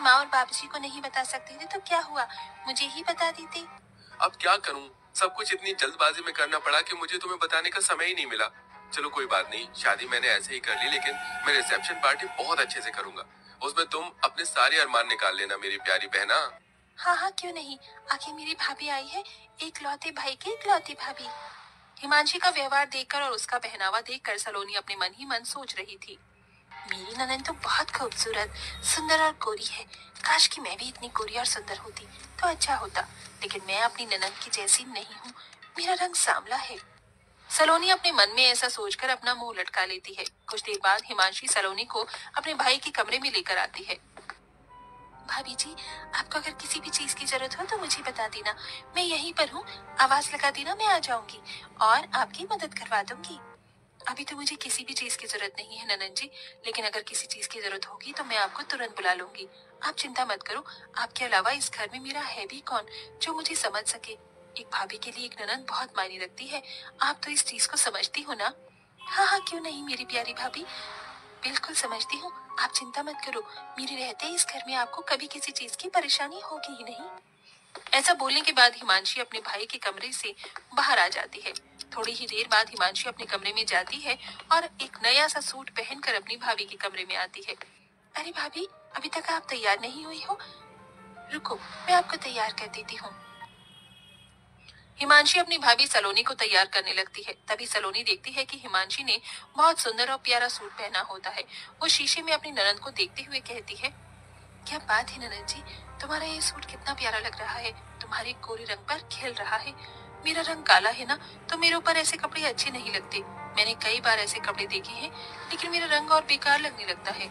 माँ और बाबूजी को नहीं बता सकते थे तो क्या हुआ, मुझे ही बता देते। अब क्या करूं, सब कुछ इतनी जल्दबाजी में करना पड़ा कि मुझे तुम्हें बताने का समय ही नहीं मिला। चलो कोई बात नहीं, शादी मैंने ऐसे ही कर ली, लेकिन मैं रिसेप्शन पार्टी बहुत अच्छे से करूंगा। उसमें तुम अपने सारे अरमान निकाल लेना मेरी प्यारी बहना। हाँ हाँ, क्यों नहीं। आखिर मेरी भाभी आई है, एक लौते भाई की इकलौती भाभी। हिमांशी का व्यवहार देखकर और उसका पहनावा देखकर सलोनी अपने मन ही मन सोच रही थी, मेरी ननद तो बहुत खूबसूरत, सुंदर और गोरी है। काश कि मैं भी इतनी गोरी और सुंदर होती तो अच्छा होता, लेकिन मैं अपनी ननद की जैसी नहीं हूँ। मेरा रंग सांवला है। सलोनी अपने मन में ऐसा सोचकर अपना मुंह लटका लेती है। कुछ देर बाद हिमांशी सलोनी को अपने भाई के कमरे में लेकर आती है। भाभी जी, आपको अगर किसी भी चीज की जरूरत हो तो मुझे बता देना, मैं यहीं पर हूँ। आवाज लगा देना, मैं आ जाऊंगी और आपकी मदद करवा दूंगी। अभी तो मुझे किसी भी चीज की जरूरत नहीं है ननन जी, लेकिन अगर किसी चीज की जरूरत होगी तो मैं आपको तुरंत बुला लूंगी। आप चिंता मत करो, आपके अलावा इस घर में मेरा है भी कौन जो मुझे समझ सके। एक भाभी के लिए एक ननन बहुत मायने रखती है। आप तो इस चीज को समझती हो ना। हाँ हाँ, क्यों नहीं मेरी प्यारी भाभी, बिल्कुल समझती हूँ। आप चिंता मत करो, मेरे रहते इस घर में आपको कभी किसी चीज की परेशानी होगी ही नहीं। ऐसा बोलने के बाद हिमांशी अपने भाई के कमरे से बाहर आ जाती है। थोड़ी ही देर बाद हिमांशी अपने कमरे में जाती है और एक नया सा सूट पहनकर अपनी भाभी के कमरे में आती है। अरे भाभी, अभी तक आप तैयार नहीं हुई हो, रुको मैं आपको तैयार कर देती हूँ। हिमांशी अपनी भाभी सलोनी को तैयार करने लगती है। तभी सलोनी देखती है कि हिमांशी ने बहुत सुंदर और प्यारा सूट पहना होता है। वो शीशे में अपनी ननद को देखते हुए कहती है, क्या बात है ननद जी, तुम्हारा ये सूट कितना प्यारा लग रहा है, तुम्हारे गोरे रंग पर खिल रहा है। मेरा रंग काला है ना, तो मेरे ऊपर ऐसे कपड़े अच्छे नहीं लगते। मैंने कई बार ऐसे कपड़े देखे हैं, लेकिन मेरा रंग और बेकार लगने लगता है।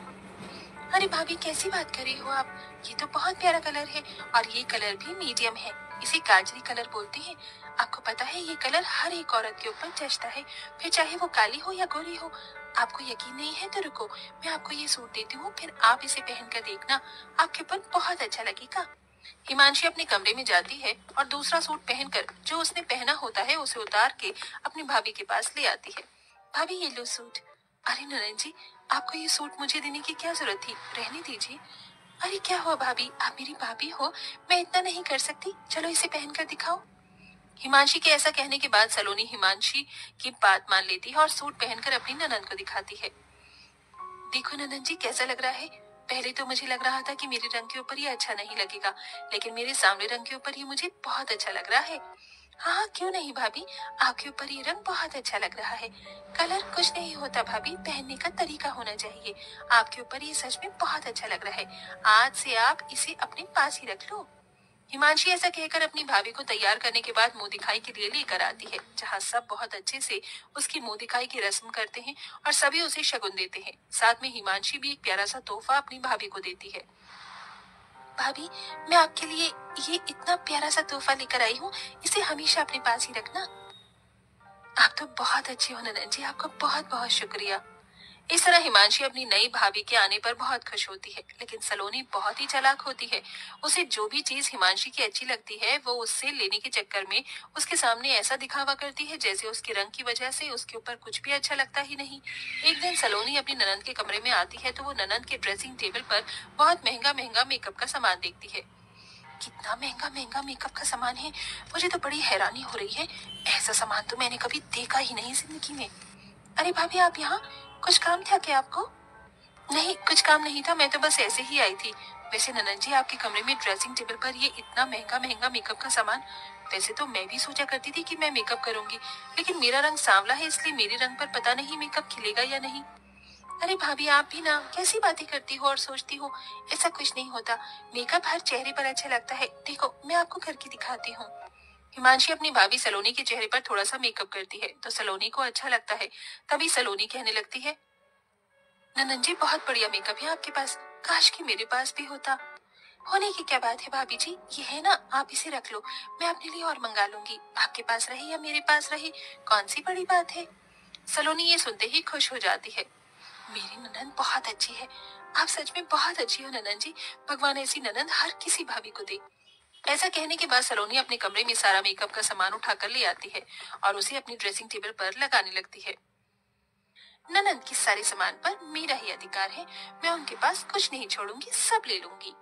अरे भाभी, कैसी बात कर रही हो आप, ये तो बहुत प्यारा कलर है और ये कलर भी मीडियम है। इसे गाजरी कलर बोलते हैं। आपको पता है ये कलर हर एक औरत के ऊपर जचता है, फिर चाहे वो काली हो या गोरी हो। आपको यकीन नहीं है तो रुको, मैं आपको ये सूट देती हूँ, फिर आप इसे पहनकर देखना, आपके ऊपर बहुत अच्छा लगेगा। हिमांशी अपने कमरे में जाती है और दूसरा सूट पहनकर जो उसने पहना होता है उसे उतार के अपनी भाभी के पास ले आती है। भाभी ये लो सूट। अरे ननद जी, आपको ये सूट मुझे देने की क्या जरूरत थी, रहने दीजिए। अरे क्या हुआ भाभी, आप मेरी भाभी हो, मैं इतना नहीं कर सकती, चलो इसे पहनकर दिखाओ। हिमांशी के ऐसा कहने के बाद सलोनी हिमांशी की बात मान लेती है और सूट पहनकर अपनी ननद को दिखाती है। देखो ननद जी, कैसा लग रहा है। पहले तो मुझे लग रहा था कि मेरे रंग के ऊपर ये अच्छा नहीं लगेगा, लेकिन मेरे सांवले रंग के ऊपर ये मुझे बहुत अच्छा लग रहा है। हाँ हाँ, क्यों नहीं भाभी, आपके ऊपर ये रंग बहुत अच्छा लग रहा है। कलर कुछ नहीं होता भाभी, पहनने का तरीका होना चाहिए। आपके ऊपर ये सच में बहुत अच्छा लग रहा है। आज से आप इसे अपने पास ही रख लो। हिमांशी ऐसा कहकर अपनी भाभी को तैयार करने के बाद मुंह दिखाई के लिए लेकर आती है, जहाँ सब बहुत अच्छे से उसकी मुंह दिखाई की रस्म करते हैं और सभी उसे शगुन देते हैं। साथ में हिमांशी भी एक प्यारा सा तोहफा अपनी भाभी को देती है। भाभी, मैं आपके लिए ये इतना प्यारा सा तोहफा लेकर आई हूँ, इसे हमेशा अपने पास ही रखना। आप तो बहुत अच्छी हो ननद जी, आपका बहुत बहुत शुक्रिया। इस तरह हिमांशी अपनी नई भाभी के आने पर बहुत खुश होती है, लेकिन सलोनी बहुत ही चालाक होती है। उसे जो भी चीज हिमांशी की अच्छी लगती है वो उससे लेने के चक्कर में उसके सामने ऐसा दिखावा करती है जैसे उसके रंग की वजह से उसके ऊपर कुछ भी अच्छा लगता ही नहीं। एक दिन सलोनी अपनी ननद के कमरे में आती है तो वो ननद के ड्रेसिंग टेबल पर बहुत महंगा महंगा मेकअप का सामान देखती है। कितना महंगा महंगा मेकअप का सामान है, मुझे तो बड़ी हैरानी हो रही है। ऐसा सामान तो मैंने कभी देखा ही नहीं जिंदगी में। अरे भाभी, आप यहाँ, कुछ काम था क्या आपको? नहीं, कुछ काम नहीं था, मैं तो बस ऐसे ही आई थी। वैसे ननद जी, आपके कमरे में ड्रेसिंग टेबल पर ये इतना महंगा महंगा मेकअप का सामान, वैसे तो मैं भी सोचा करती थी कि मैं मेकअप करूंगी, लेकिन मेरा रंग सांवला है इसलिए मेरे रंग पर पता नहीं मेकअप खिलेगा या नहीं। अरे भाभी, आप भी ना कैसी बातें करती हो और सोचती हो, ऐसा कुछ नहीं होता। मेकअप हर चेहरे पर अच्छा लगता है, देखो मैं आपको करके दिखाती हूँ। हिमांशी अपनी भाभी सलोनी के चेहरे पर थोड़ा सा मेकअप करती है तो सलोनी को अच्छा लगता है। तभी सलोनी कहने लगती है, ननन जी बहुत बढ़िया मेकअप है आपके पास, काश कि मेरे पास भी होता। होने की क्या बात है भाभी जी, ये है ना, आप इसे रख लो, मैं अपने लिए और मंगा लूंगी। आपके पास रहे या मेरे पास रहे, कौन सी बड़ी बात है। सलोनी ये सुनते ही खुश हो जाती है। मेरी ननन बहुत अच्छी है, आप सच में बहुत अच्छी हो ननन जी, भगवान ऐसी ननन हर किसी भाभी को दे। ऐसा कहने के बाद सलोनी अपने कमरे में सारा मेकअप का सामान उठाकर ले आती है और उसे अपनी ड्रेसिंग टेबल पर लगाने लगती है। ननद के सारे सामान पर मेरा ही अधिकार है, मैं उनके पास कुछ नहीं छोड़ूंगी, सब ले लूंगी।